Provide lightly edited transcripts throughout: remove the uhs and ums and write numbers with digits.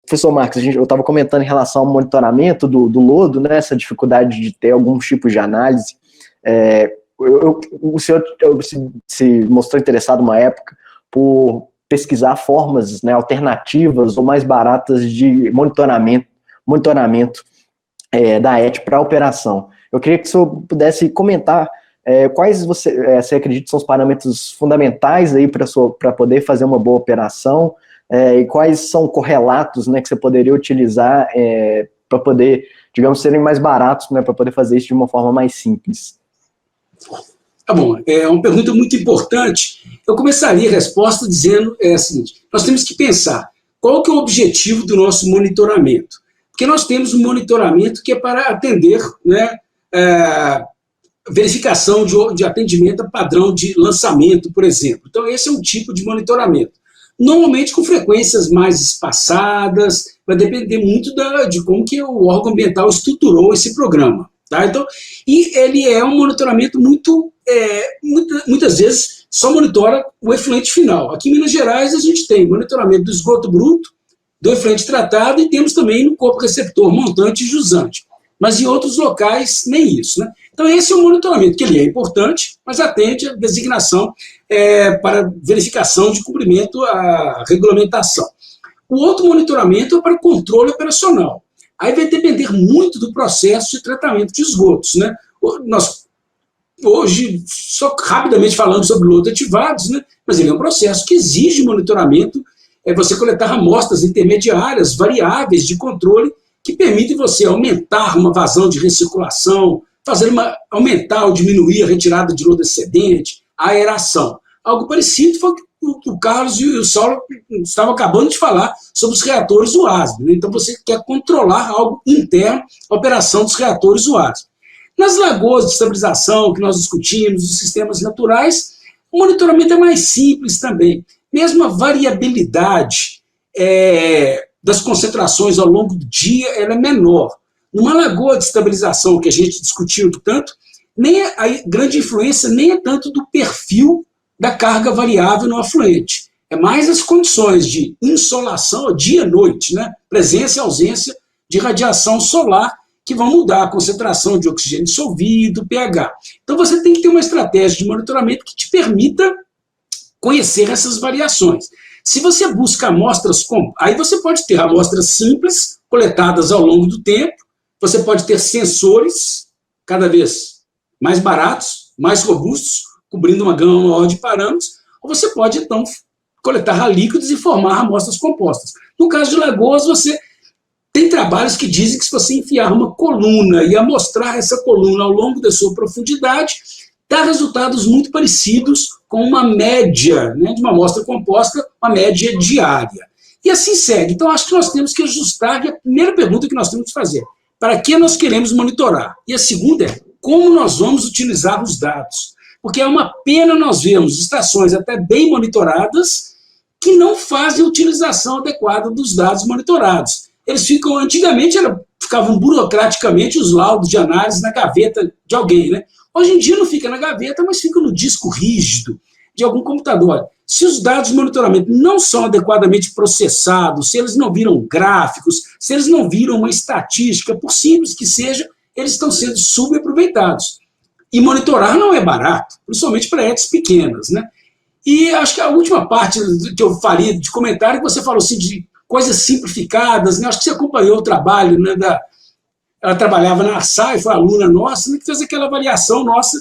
professor Marcos, eu estava comentando em relação ao monitoramento do lodo, né, essa dificuldade de ter alguns tipos de análise. O senhor se mostrou interessado uma época por pesquisar formas, né, alternativas ou mais baratas de monitoramento da ET para a operação. Eu queria que o senhor pudesse comentar quais você acredita são os parâmetros fundamentais aí para poder fazer uma boa operação, e quais são correlatos, né, que você poderia utilizar para poder, digamos, serem mais baratos, né, para poder fazer isso de uma forma mais simples. Tá bom, é uma pergunta muito importante. Eu começaria a resposta dizendo a seguinte: nós temos que pensar qual que é o objetivo do nosso monitoramento. Porque nós temos um monitoramento que é para atender, né, verificação de atendimento a padrão de lançamento, por exemplo. Então, esse é um tipo de monitoramento. Normalmente com frequências mais espaçadas, vai depender muito de como que o órgão ambiental estruturou esse programa. Tá? Então, e ele é um monitoramento muitas vezes só monitora o efluente final. Aqui em Minas Gerais a gente tem monitoramento do esgoto bruto, do efluente tratado e temos também no corpo receptor, montante e jusante. Mas em outros locais nem isso, né? Então esse é um monitoramento que ele é importante, mas atende a designação para verificação de cumprimento à regulamentação. O outro monitoramento é para controle operacional. Aí vai depender muito do processo de tratamento de esgotos, né? Nós, hoje, só rapidamente falando sobre lodos ativados, né? Mas ele é um processo que exige monitoramento, você coletar amostras intermediárias, variáveis de controle, que permitem você aumentar uma vazão de recirculação, aumentar ou diminuir a retirada de lodo excedente, a aeração. Algo parecido foi o Carlos e o Saulo estavam acabando de falar sobre os reatores UASB. Né? Então você quer controlar algo interno, a operação dos reatores UASB. Nas lagoas de estabilização que nós discutimos, os sistemas naturais, o monitoramento é mais simples também. Mesmo a variabilidade das concentrações ao longo do dia ela é menor. Numa lagoa de estabilização que a gente discutiu tanto, nem a grande influência nem é tanto do perfil da carga variável no afluente. É mais as condições de insolação, dia e noite, né? Presença e ausência de radiação solar, que vão mudar a concentração de oxigênio dissolvido, pH. Então você tem que ter uma estratégia de monitoramento que te permita conhecer essas variações. Se você busca amostras, aí você pode ter amostras simples, coletadas ao longo do tempo, você pode ter sensores cada vez mais baratos, mais robustos, cobrindo uma gama maior de parâmetros, ou você pode, então, coletar líquidos e formar amostras compostas. No caso de lagoas, você tem trabalhos que dizem que se você enfiar uma coluna e amostrar essa coluna ao longo da sua profundidade, dá resultados muito parecidos com uma média, né, de uma amostra composta, uma média diária. E assim segue. Então, acho que nós temos que ajustar, e a primeira pergunta que nós temos que fazer: para que nós queremos monitorar? E a segunda é: como nós vamos utilizar os dados? Porque é uma pena nós vermos estações até bem monitoradas que não fazem a utilização adequada dos dados monitorados. Eles ficam, antigamente, ficavam burocraticamente os laudos de análise na gaveta de alguém, né? Hoje em dia não fica na gaveta, mas fica no disco rígido de algum computador. Se os dados de monitoramento não são adequadamente processados, se eles não viram gráficos, se eles não viram uma estatística, por simples que seja, eles estão sendo subaproveitados. E monitorar não é barato, principalmente para ETs pequenas, né? E acho que a última parte que eu faria de comentário, que você falou assim, de coisas simplificadas, né? Acho que você acompanhou o trabalho, né, ela trabalhava na ARSAI, foi aluna nossa, né, que fez aquela avaliação nossa.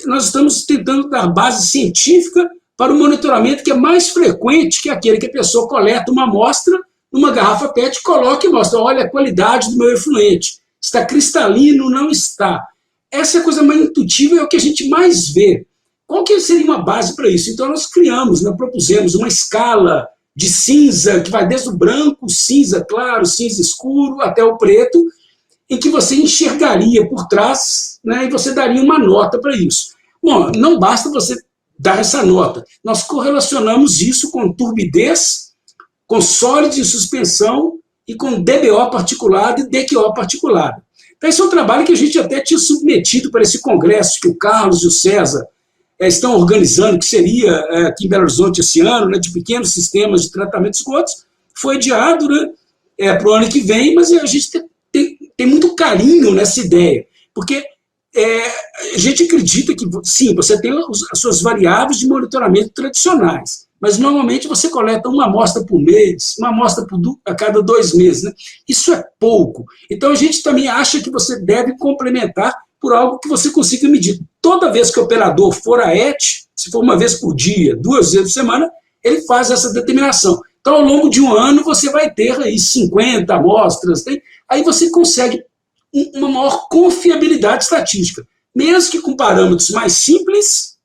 Nós estamos tentando dar base científica para o monitoramento que é mais frequente que aquele que a pessoa coleta uma amostra numa garrafa PET, coloca e mostra: olha a qualidade do meu efluente, está cristalino, não está. Essa é a coisa mais intuitiva e é o que a gente mais vê. Qual que seria uma base para isso? Então nós criamos, propusemos uma escala de cinza, que vai desde o branco, cinza claro, cinza escuro, até o preto, em que você enxergaria por trás, né, e você daria uma nota para isso. Bom, não basta você dar essa nota. Nós correlacionamos isso com turbidez, com sólidos em suspensão e com DBO particulado e DQO particulado. Então, esse é um trabalho que a gente até tinha submetido para esse congresso que o Carlos e o César estão organizando, que seria aqui em Belo Horizonte esse ano, né, de pequenos sistemas de tratamento de esgotos. Foi adiado, né? para o ano que vem, mas a gente tem muito carinho nessa ideia, porque a gente acredita que, sim, você tem as suas variáveis de monitoramento tradicionais, mas normalmente você coleta uma amostra por mês, uma amostra a cada 2 meses. Né? Isso é pouco. Então a gente também acha que você deve complementar por algo que você consiga medir. Toda vez que o operador for à ET, se for uma vez por dia, 2 vezes por semana, ele faz essa determinação. Então, ao longo de um ano, você vai ter aí 50 amostras, aí você consegue uma maior confiabilidade estatística. Mesmo que com parâmetros mais simples,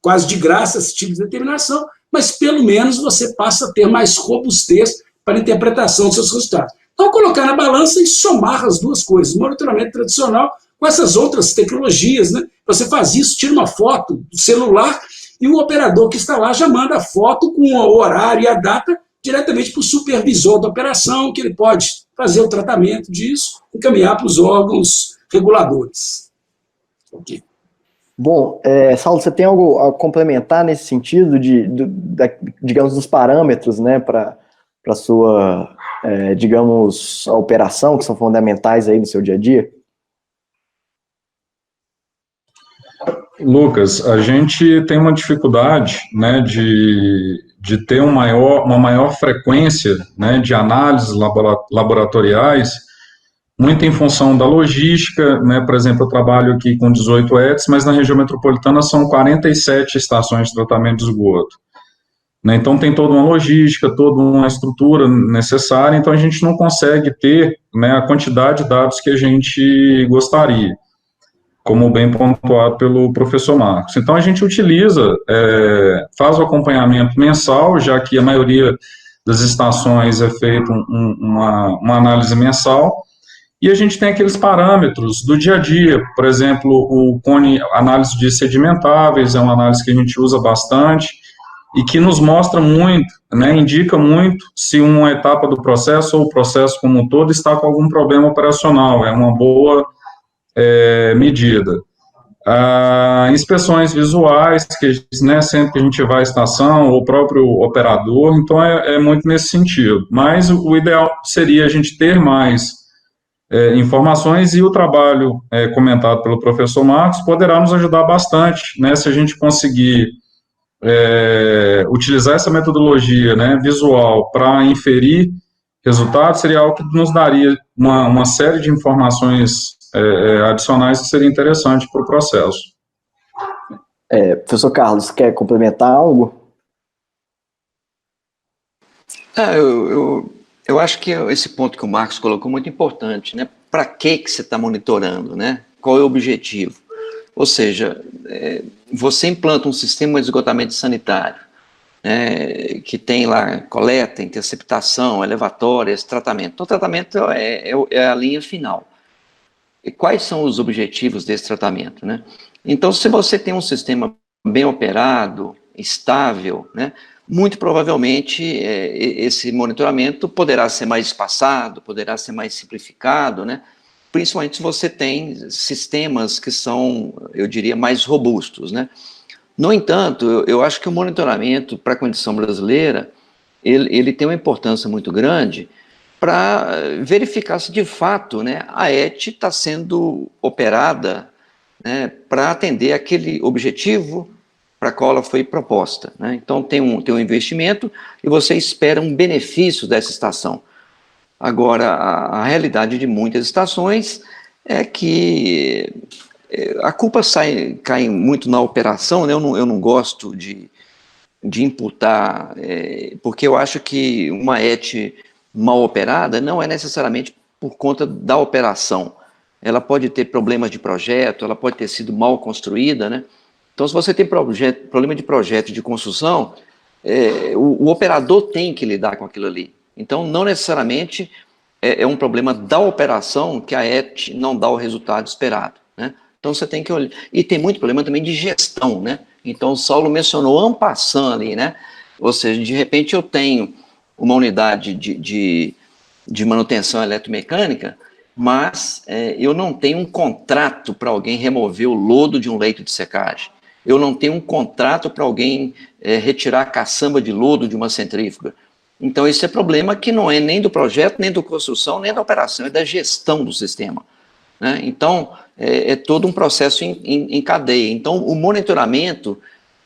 quase de graça esse tipo de determinação, mas pelo menos você passa a ter mais robustez para a interpretação dos seus resultados. Então, colocar na balança e somar as duas coisas, monitoramento tradicional com essas outras tecnologias. Né? Você faz isso, tira uma foto do celular e o operador que está lá já manda a foto com o horário e a data diretamente para o supervisor da operação, que ele pode fazer o tratamento disso, encaminhar para os órgãos reguladores. Ok. Bom, Saulo, você tem algo a complementar nesse sentido, digamos, dos parâmetros, né, para a sua, digamos, a operação, que são fundamentais aí no seu dia a dia? Lucas, a gente tem uma dificuldade, né, de ter uma maior frequência, né, de análises laboratoriais, muito em função da logística, né, por exemplo, eu trabalho aqui com 18 ETs, mas na região metropolitana são 47 estações de tratamento de esgoto. Né, então tem toda uma logística, toda uma estrutura necessária, então a gente não consegue ter, né, a quantidade de dados que a gente gostaria, como bem pontuado pelo professor Marcos. Então, a gente utiliza, faz o acompanhamento mensal, já que a maioria das estações é feita uma análise mensal, e a gente tem aqueles parâmetros do dia a dia, por exemplo, o CONE, análise de sedimentáveis, é uma análise que a gente usa bastante, e que nos mostra muito, né, indica muito se uma etapa do processo ou o processo como um todo está com algum problema operacional, é uma boa medida. Inspeções visuais, que, né, sempre que a gente vai à estação, ou o próprio operador, então é muito nesse sentido. Mas o ideal seria a gente ter mais informações, e o trabalho comentado pelo professor Marcos poderá nos ajudar bastante, né, se a gente conseguir utilizar essa metodologia, né, visual para inferir resultados, seria algo que nos daria uma série de informações adicionais que seria interessante para o processo. Professor Carlos, quer complementar algo? Eu acho que esse ponto que o Marcos colocou é muito importante, né? Para que você está monitorando, né? Qual é o objetivo? Ou seja, você implanta um sistema de esgotamento sanitário, que tem lá coleta, interceptação, elevatórias, tratamento. Então, o tratamento é a linha final. E quais são os objetivos desse tratamento, né? Então, se você tem um sistema bem operado, estável, né, muito provavelmente esse monitoramento poderá ser mais espaçado, poderá ser mais simplificado, né? Principalmente se você tem sistemas que são, eu diria, mais robustos, né? No entanto, eu acho que o monitoramento para a condição brasileira, ele tem uma importância muito grande para verificar se de fato, né, a ET está sendo operada, né, para atender aquele objetivo para qual ela foi proposta. Né? Então tem um investimento e você espera um benefício dessa estação. Agora, a realidade de muitas estações é que a culpa cai muito na operação, né? Eu não gosto de imputar, porque eu acho que uma ET mal operada não é necessariamente por conta da operação. Ela pode ter problemas de projeto, ela pode ter sido mal construída, né? Então, se você tem problema de projeto de construção, o operador tem que lidar com aquilo ali. Então, não necessariamente é um problema da operação que a ET não dá o resultado esperado, né? Então, você tem que olhar. E tem muito problema também de gestão, né? Então, o Saulo mencionou en passant ali, né? Ou seja, de repente eu tenho uma unidade de manutenção eletromecânica, mas eu não tenho um contrato para alguém remover o lodo de um leito de secagem. Eu não tenho um contrato para alguém retirar a caçamba de lodo de uma centrífuga. Então, esse é problema que não é nem do projeto, nem da construção, nem da operação, é da gestão do sistema, né? Então, é todo um processo em cadeia. Então, o monitoramento,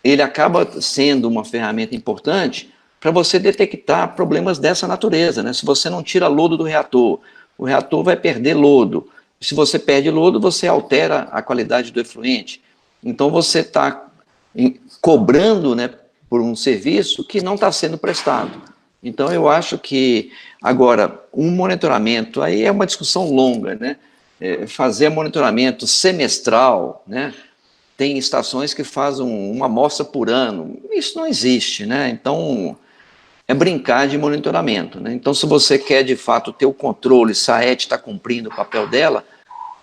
ele acaba sendo uma ferramenta importante para você detectar problemas dessa natureza, né? Se você não tira lodo do reator, o reator vai perder lodo. Se você perde lodo, você altera a qualidade do efluente. Então, você está cobrando, né, por um serviço que não está sendo prestado. Então, eu acho que, agora, um monitoramento, aí é uma discussão longa, né? Fazer monitoramento semestral, né? Tem estações que fazem uma amostra por ano. Isso não existe, né? Então, é brincar de monitoramento, né? Então, se você quer, de fato, ter o controle, se a ET está cumprindo o papel dela,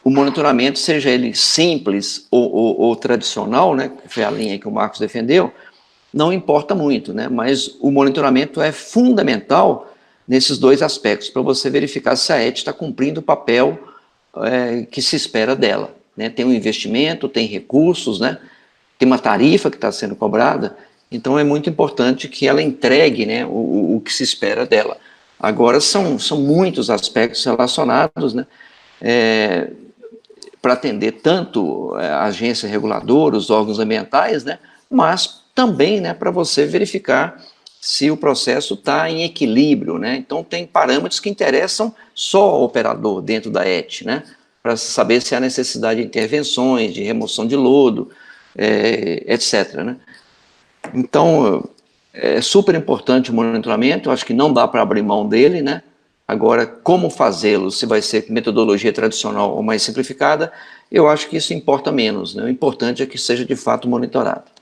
o monitoramento, seja ele simples ou tradicional, né? Que foi a linha que o Marcos defendeu, não importa muito, né? Mas o monitoramento é fundamental nesses dois aspectos, para você verificar se a ET está cumprindo o papel que se espera dela, né? Tem um investimento, tem recursos, né? Tem uma tarifa que está sendo cobrada, então é muito importante que ela entregue, né, o que se espera dela. Agora, são muitos aspectos relacionados, né, para atender tanto a agência reguladora, os órgãos ambientais, né, mas também, né, para você verificar se o processo está em equilíbrio, né? Então, tem parâmetros que interessam só ao operador dentro da ET, né, para saber se há necessidade de intervenções, de remoção de lodo, etc., né? Então, é super importante o monitoramento, acho que não dá para abrir mão dele, né? Agora, como fazê-lo, se vai ser metodologia tradicional ou mais simplificada, eu acho que isso importa menos, né? O importante é que seja de fato monitorado.